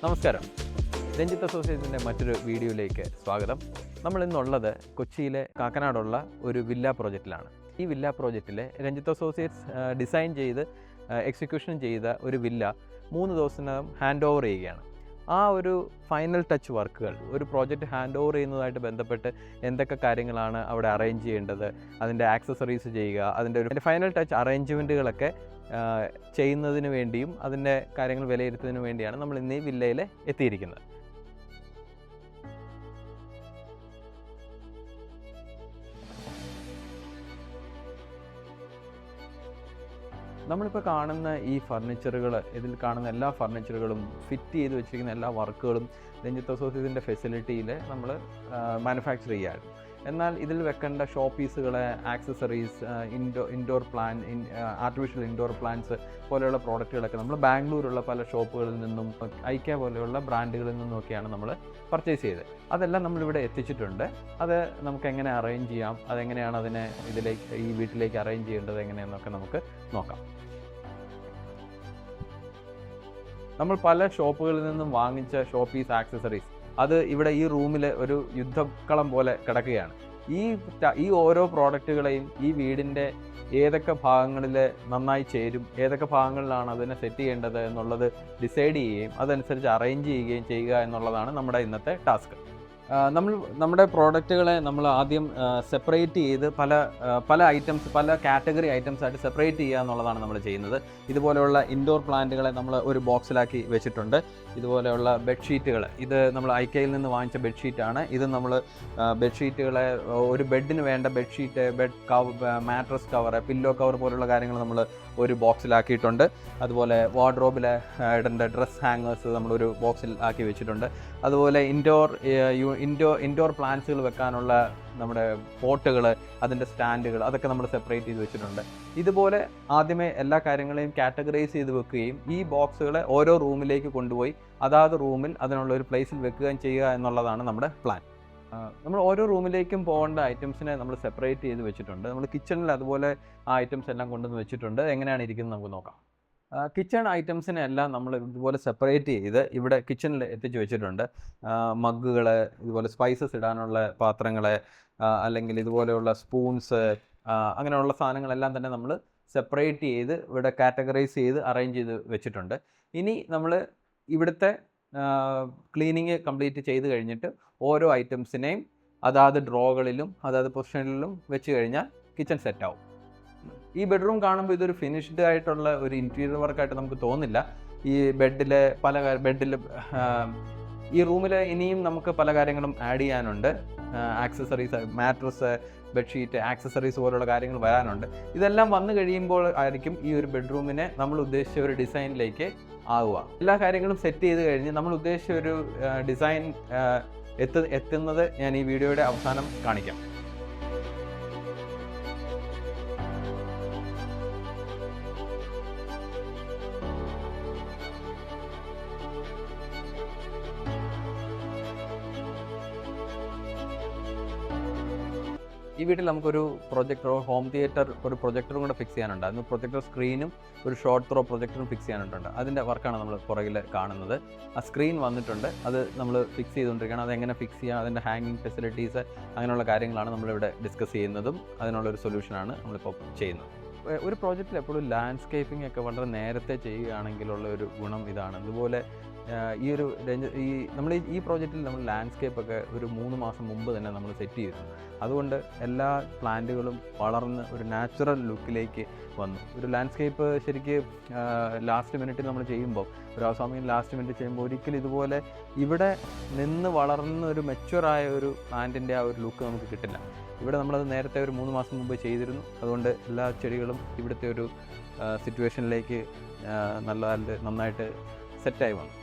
നമസ്കാരം. രഞ്ജിത്ത് അസോസിയേറ്റ്സിൻ്റെ മറ്റൊരു വീഡിയോയിലേക്ക് സ്വാഗതം. നമ്മൾ ഇന്നുള്ളത് കൊച്ചിയിലെ കാക്കനാടുള്ള ഒരു വില്ല പ്രോജക്റ്റിലാണ്. ഈ വില്ല പ്രോജക്റ്റിൽ രഞ്ജിത്ത് അസോസിയേറ്റ്സ് ഡിസൈൻ ചെയ്ത് എക്സിക്യൂഷൻ ചെയ്ത ഒരു വില്ല 3 ദിവസത്തിനകം ഹാൻഡ് ഓവർ ചെയ്യുകയാണ്. ആ ഒരു ഫൈനൽ ടച്ച് വർക്കുകൾ, ഒരു പ്രോജക്റ്റ് ഹാൻഡ് ഓവർ ചെയ്യുന്നതായിട്ട് ബന്ധപ്പെട്ട് എന്തൊക്കെ കാര്യങ്ങളാണ് അവിടെ അറേഞ്ച് ചെയ്യേണ്ടത്, അതിൻ്റെ ആക്സസറീസ് ചെയ്യുക, അതിൻ്റെ ഒരു ഫൈനൽ ടച്ച് അറേഞ്ച്മെൻറ്റുകളൊക്കെ ചെയ്യുന്നതിന് വേണ്ടിയും അതിൻ്റെ കാര്യങ്ങൾ വിലയിരുത്തുന്നതിന് വേണ്ടിയാണ് നമ്മൾ ഇന്ന് ഈ വില്ലയിൽ എത്തിയിരിക്കുന്നത്. നമ്മളിപ്പോൾ കാണുന്ന ഈ ഫർണിച്ചറുകൾ, ഇതിൽ കാണുന്ന എല്ലാ ഫർണിച്ചറുകളും ഫിറ്റ് ചെയ്ത് വെച്ചിരിക്കുന്ന എല്ലാ വർക്കുകളും രഞ്ജിത്ത് അസോസിയേറ്റ്സിൻ്റെ ഫെസിലിറ്റിയിൽ നമ്മൾ മാനുഫാക്ചർ ചെയ്യാറുണ്ട്. എന്നാൽ ഇതിൽ വെക്കേണ്ട ഷോ പീസുകൾ, accessories, indoor artificial indoor plants പോലെയുള്ള പ്രോഡക്റ്റുകളൊക്കെ നമ്മൾ ബാംഗ്ലൂരുള്ള പല ഷോപ്പുകളിൽ നിന്നും ഐക്യ പോലെയുള്ള ബ്രാൻഡുകളിൽ നിന്നുമൊക്കെയാണ് നമ്മൾ പർച്ചേസ് ചെയ്തത്. അതെല്ലാം നമ്മളിവിടെ എത്തിച്ചിട്ടുണ്ട്. അത് നമുക്ക് എങ്ങനെ അറേഞ്ച് ചെയ്യാം, അതെങ്ങനെയാണ് അതിനെ ഈ വീട്ടിലേക്ക് അറേഞ്ച് ചെയ്യേണ്ടത് എങ്ങനെയെന്നൊക്കെ നമുക്ക് നോക്കാം. നമ്മൾ പല ഷോപ്പുകളിൽ നിന്നും വാങ്ങിച്ച ഷോ പീസ്, ആക്സസറീസ് അത് ഇവിടെ ഈ റൂമിൽ ഒരു യുദ്ധക്കളം പോലെ കിടക്കുകയാണ്. ഈ ഓരോ പ്രോഡക്റ്റുകളെയും ഈ വീടിൻ്റെ ഏതൊക്കെ ഭാഗങ്ങളിൽ നന്നായി ചേരും, ഏതൊക്കെ ഭാഗങ്ങളിലാണ് അതിനെ സെറ്റ് ചെയ്യേണ്ടത് എന്നുള്ളത് ഡിസൈഡ് ചെയ്യുകയും അതനുസരിച്ച് അറേഞ്ച് ചെയ്യുക എന്നുള്ളതാണ് നമ്മുടെ ഇന്നത്തെ ടാസ്ക്. നമ്മുടെ പ്രോഡക്റ്റുകളെ നമ്മൾ ആദ്യം സെപ്പറേറ്റ് ചെയ്ത് പല ഐറ്റംസ്, പല കാറ്റഗറി ഐറ്റംസ് ആയിട്ട് സെപ്പറേറ്റ് ചെയ്യുക എന്നുള്ളതാണ് നമ്മൾ ചെയ്യുന്നത്. ഇതുപോലെയുള്ള ഇൻഡോർ പ്ലാന്റുകളെ നമ്മൾ ഒരു ബോക്സിലാക്കി വെച്ചിട്ടുണ്ട്. ഇതുപോലെയുള്ള ബെഡ്ഷീറ്റുകൾ, ഇത് നമ്മൾ ഐക്കയിൽ നിന്ന് വാങ്ങിച്ച ബെഡ്ഷീറ്റാണ്. ഇത് നമ്മൾ ബെഡ്ഷീറ്റുകളെ, ഒരു ബെഡിന് വേണ്ട bedsheet, bed cover, mattress cover, pillow cover പോലുള്ള കാര്യങ്ങൾ നമ്മൾ ഒരു ബോക്സിലാക്കിയിട്ടുണ്ട്. അതുപോലെ വാർഡ്രോബിൽ ഇടേണ്ട ഡ്രസ് ഹാങ്ങേഴ്സ് നമ്മളൊരു ബോക്സിൽ ആക്കി വെച്ചിട്ടുണ്ട്. അതുപോലെ ഇൻഡോർ പ്ലാന്റ്സുകൾ വെക്കാനുള്ള നമ്മുടെ പോട്ടുകൾ, അതിൻ്റെ സ്റ്റാൻഡുകൾ, അതൊക്കെ നമ്മൾ സെപ്പറേറ്റ് ചെയ്ത് വെച്ചിട്ടുണ്ട്. ഇതുപോലെ ആദ്യമേ എല്ലാ കാര്യങ്ങളെയും കാറ്റഗറൈസ് ചെയ്ത് വെക്കുകയും ഈ ബോക്സുകളെ ഓരോ റൂമിലേക്ക് കൊണ്ടുപോയി അതാത് റൂമിൽ അതിനുള്ള ഒരു പ്ലേസിൽ വെക്കുകയും ചെയ്യുക എന്നുള്ളതാണ് നമ്മുടെ പ്ലാൻ. നമ്മൾ ഓരോ റൂമിലേക്കും പോകേണ്ട ഐറ്റംസിനെ നമ്മൾ സെപ്പറേറ്റ് ചെയ്ത് വെച്ചിട്ടുണ്ട്. നമ്മൾ കിച്ചണിൽ അതുപോലെ ആ ഐറ്റംസ് എല്ലാം കൊണ്ടുവന്ന് വെച്ചിട്ടുണ്ട്. എങ്ങനെയാണ് ഇരിക്കുന്നത് നമുക്ക് നോക്കാം. കിച്ചൺ ഐറ്റംസിനെ എല്ലാം നമ്മൾ ഇതുപോലെ സെപ്പറേറ്റ് ചെയ്ത് ഇവിടെ കിച്ചണിൽ എത്തിച്ച് വെച്ചിട്ടുണ്ട്. മഗ്ഗുകൾ, ഇതുപോലെ സ്പൈസസ് ഇടാനുള്ള പാത്രങ്ങൾ, അല്ലെങ്കിൽ ഇതുപോലെയുള്ള സ്പൂൺസ്, അങ്ങനെയുള്ള സാധനങ്ങളെല്ലാം തന്നെ നമ്മൾ സെപ്പറേറ്റ് ചെയ്ത് ഇവിടെ കാറ്റഗറൈസ് ചെയ്ത് അറേഞ്ച് ചെയ്ത് വെച്ചിട്ടുണ്ട്. ഇനി നമ്മൾ ഇവിടുത്തെ ക്ലീനിങ് കംപ്ലീറ്റ് ചെയ്ത് കഴിഞ്ഞിട്ട് ഓരോ ഐറ്റംസിനെയും അതാത് ഡ്രോകളിലും അതാത് പൊസിഷനിലും വെച്ച് കഴിഞ്ഞാൽ കിച്ചൺ സെറ്റാവും. ഈ ബെഡ്റൂം കാണുമ്പോൾ ഇതൊരു ഫിനിഷ്ഡ് ആയിട്ടുള്ള ഒരു ഇൻറ്റീരിയർ വർക്കായിട്ട് നമുക്ക് തോന്നില്ല. ഈ ബെഡിൽ ഈ റൂമിൽ ഇനിയും നമുക്ക് പല കാര്യങ്ങളും ആഡ് ചെയ്യാനുണ്ട്. ആക്സസറീസ്, മാട്രസ്, ബെഡ്ഷീറ്റ്, ആക്സസറീസ് പോലുള്ള കാര്യങ്ങൾ വരാനുണ്ട്. ഇതെല്ലാം വന്നു കഴിയുമ്പോൾ ആയിരിക്കും ഈ ഒരു ബെഡ്റൂമിനെ നമ്മൾ ഉദ്ദേശിച്ച ഒരു ഡിസൈനിലേക്ക് ആവുക. എല്ലാ കാര്യങ്ങളും സെറ്റ് ചെയ്ത് കഴിഞ്ഞ് നമ്മൾ ഉദ്ദേശിച്ച ഒരു ഡിസൈൻ എത്തുന്നത് ഞാൻ ഈ വീഡിയോയുടെ അവസാനം കാണിക്കാം. ഈ വീട്ടിൽ നമുക്കൊരു പ്രൊജക്ടറോ ഹോം തിയേറ്റർ, ഒരു പ്രൊജക്ടറും കൂടെ ഫിക്സ് ചെയ്യാനുണ്ട്. അതിന് പ്രൊജക്ടർ സ്ക്രീനും ഒരു ഷോർട്ട് ത്രോ പ്രൊജക്ടറും ഫിക്സ് ചെയ്യാനുണ്ട്. അതിൻ്റെ വർക്കാണ് നമ്മൾ പുറകിൽ കാണുന്നത്. ആ സ്ക്രീൻ വന്നിട്ടുണ്ട്, അത് നമ്മൾ ഫിക്സ് ചെയ്തുകൊണ്ടിരിക്കുകയാണ്. അതെങ്ങനെ ഫിക്സ് ചെയ്യുക, അതിൻ്റെ ഹാങ്ങിങ് ഫെസിലിറ്റീസ്, അങ്ങനെയുള്ള കാര്യങ്ങളാണ് നമ്മളിവിടെ ഡിസ്കസ് ചെയ്യുന്നതും അതിനുള്ളൊരു സൊല്യൂഷനാണ് നമ്മളിപ്പോൾ ചെയ്യുന്നത്. ഒരു പ്രോജക്റ്റിൽ എപ്പോഴും ലാൻഡ്സ്കേപ്പിംഗ് ഒക്കെ വളരെ നേരത്തെ ചെയ്യുകയാണെങ്കിലുള്ള ഒരു ഗുണം ഇതാണ്. അതുപോലെ നമ്മൾ ഈ പ്രോജക്റ്റിൽ നമ്മൾ ലാൻഡ്സ്കേപ്പൊക്കെ ഒരു 3 മാസം മുമ്പ് തന്നെ നമ്മൾ സെറ്റ് ചെയ്തു. അതുകൊണ്ട് എല്ലാ പ്ലാന്റുകളും വളർന്ന് ഒരു നാച്ചുറൽ ലുക്കിലേക്ക് വന്നു. ഒരു ലാൻഡ്സ്കേപ്പ് ശരിക്ക് ലാസ്റ്റ് മിനിറ്റിൽ നമ്മൾ ചെയ്യുമ്പോൾ, ഒരു സമയം ലാസ്റ്റ് മിനിറ്റ് ചെയ്യുമ്പോൾ ഒരിക്കലും ഇതുപോലെ ഇവിടെ നിന്ന് വളർന്ന ഒരു മെച്യൂറായ ഒരു പ്ലാന്റിൻ്റെ ആ ഒരു ലുക്ക് നമുക്ക് കിട്ടില്ല. ഇവിടെ നമ്മളത് നേരത്തെ ഒരു 3 മാസം മുമ്പ് ചെയ്തിരുന്നു. അതുകൊണ്ട് എല്ലാ ചെടികളും ഇവിടുത്തെ ഒരു സിറ്റുവേഷനിലേക്ക് നന്നായിട്ട് സെറ്റായി വന്നു.